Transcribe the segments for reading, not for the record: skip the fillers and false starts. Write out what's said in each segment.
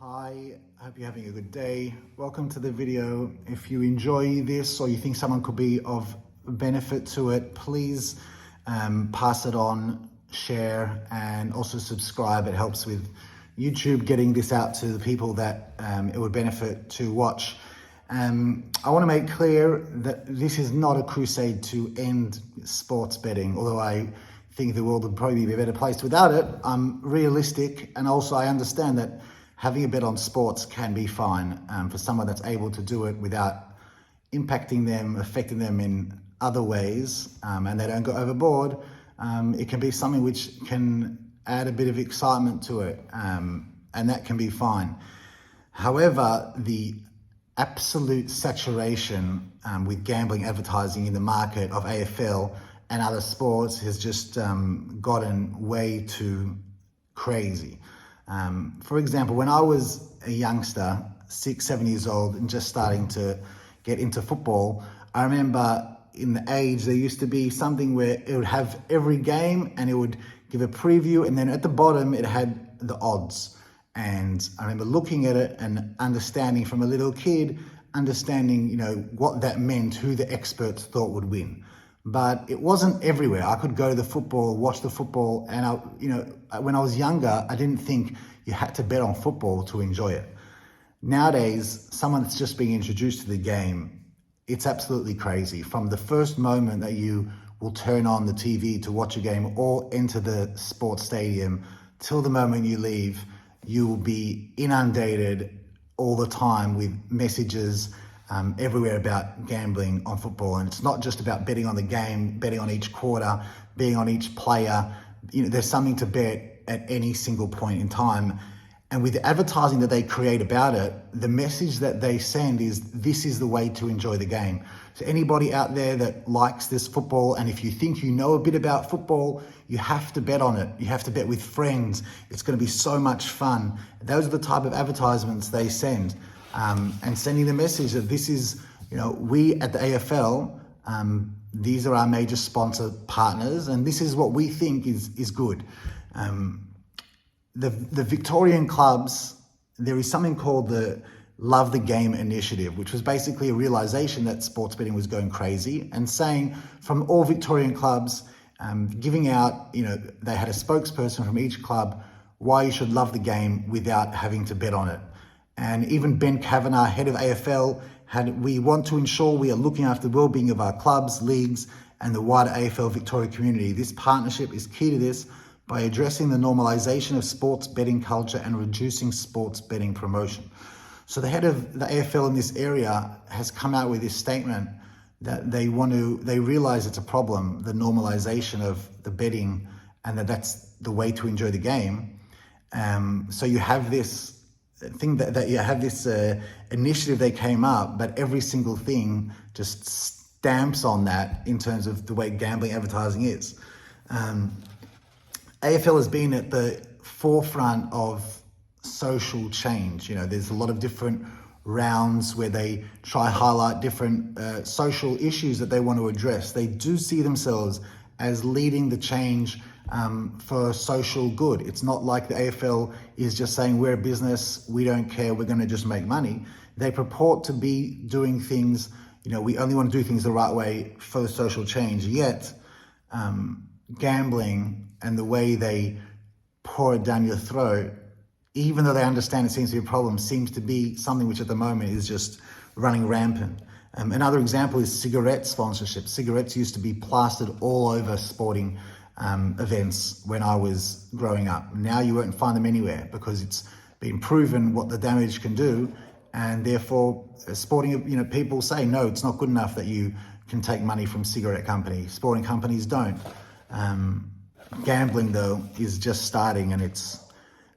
Hi, I hope you're having a good day. Welcome to the video. If you enjoy this or you think someone could be of benefit to it, please pass it on, share, and also subscribe. It helps with YouTube getting this out to the people that it would benefit to watch. I want to make clear that this is not a crusade to end sports betting, although I think the world would probably be a better place without it. I'm realistic, and also I understand that having a bet on sports can be fine for someone that's able to do it without impacting them, affecting them in other ways, and they don't go overboard. It can be something which can add a bit of excitement to it, and that can be fine. However, the absolute saturation with gambling advertising in the market of AFL and other sports has just gotten way too crazy. For example, when I was a youngster, 6, 7 years old, and just starting to get into football, I remember in the age, there used to be something where it would have every game and it would give a preview, and then at the bottom it had the odds. And I remember looking at it and understanding from a little kid, understanding, what that meant, who the experts thought would win. But it wasn't everywhere. I could go to the football, watch the football, and when I was younger, I didn't think you had to bet on football to enjoy it. Nowadays, someone that's just being introduced to the game, it's absolutely crazy. From the first moment that you will turn on the TV to watch a game or enter the sports stadium till the moment you leave, you will be inundated all the time with messages everywhere about gambling on football. And it's not just about betting on the game, betting on each quarter, betting on each player. There's something to bet at any single point in time. And with the advertising that they create about it, the message that they send is this is the way to enjoy the game. So anybody out there that likes this football, and if you think you know a bit about football, you have to bet on it. You have to bet with friends. It's going to be so much fun. Those are the type of advertisements they send. And sending the message that this is, we at the AFL, these are our major sponsor partners, and this is what we think is good. The Victorian clubs, there is something called the Love the Game initiative, which was basically a realization that sports betting was going crazy, and saying from all Victorian clubs, giving out, they had a spokesperson from each club, why you should love the game without having to bet on it. And even Ben Kavanagh, head of AFL, we want to ensure we are looking after the well-being of our clubs, leagues, and the wider AFL Victoria community. This partnership is key to this by addressing the normalisation of sports betting culture and reducing sports betting promotion. So the head of the AFL in this area has come out with this statement that they realise it's a problem, the normalisation of the betting, and that's the way to enjoy the game. So you have this thing that you have this initiative they came up, but every single thing just stamps on that in terms of the way gambling advertising is. AFL has been at the forefront of social change. There's a lot of different rounds where they try highlight different social issues that they want to address. They do see themselves as leading the change for social good. It's not like the AFL is just saying we're a business, we don't care, we're going to just make money. They purport to be doing things, we only want to do things the right way for social change. Yet, gambling and the way they pour it down your throat, even though they understand it seems to be a problem, seems to be something which at the moment is just running rampant. Another example is cigarette sponsorship. Cigarettes used to be plastered all over sporting events when I was growing up. Now you won't find them anywhere because it's been proven what the damage can do, and therefore sporting, people say no, it's not good enough that you can take money from cigarette companies. Sporting companies don't. Gambling though is just starting, and it's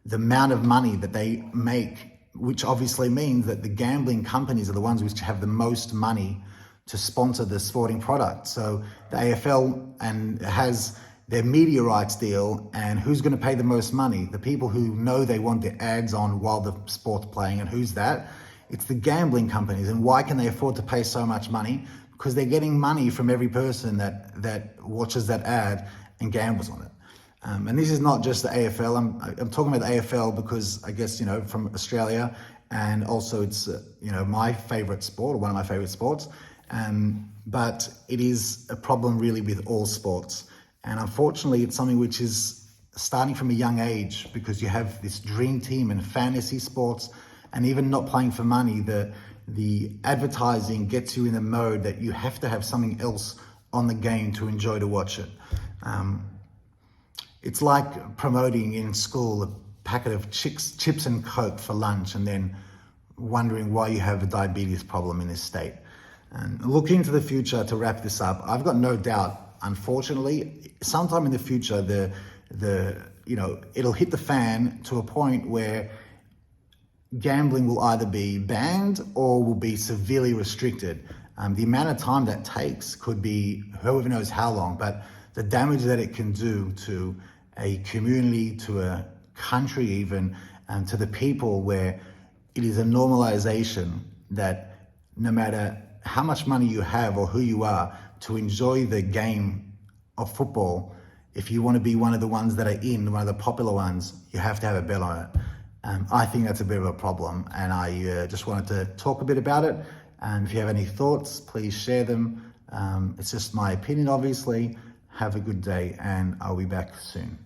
the amount of money that they make, which obviously means that the gambling companies are the ones which have the most money to sponsor the sporting product. So the AFL has their media rights deal, and who's going to pay the most money? The people who know they want their ads on while the sport's playing, and who's that? It's the gambling companies. And why can they afford to pay so much money? Because they're getting money from every person that watches that ad and gambles on it. And this is not just the AFL. I'm talking about the AFL because I guess, from Australia, and also it's, my favorite sport, or one of my favorite sports. But it is a problem really with all sports. And unfortunately, it's something which is starting from a young age, because you have this dream team and fantasy sports, and even not playing for money, the advertising gets you in the mode that you have to have something else on the game to enjoy to watch it. It's like promoting in school a packet of chips and Coke for lunch, and then wondering why you have a diabetes problem in this state. And looking to the future, to wrap this up, I've got no doubt, unfortunately, sometime in the future, it'll hit the fan to a point where gambling will either be banned or will be severely restricted. The amount of time that takes could be whoever knows how long, but the damage that it can do to a community, to a country even, and to the people, where it is a normalization that no matter how much money you have or who you are, to enjoy the game of football, if you want to be one of the ones that are one of the popular ones, you have to have a bet on it. I think that's a bit of a problem, and I just wanted to talk a bit about it. And if you have any thoughts, please share them. It's just my opinion, obviously. Have a good day, and I'll be back soon.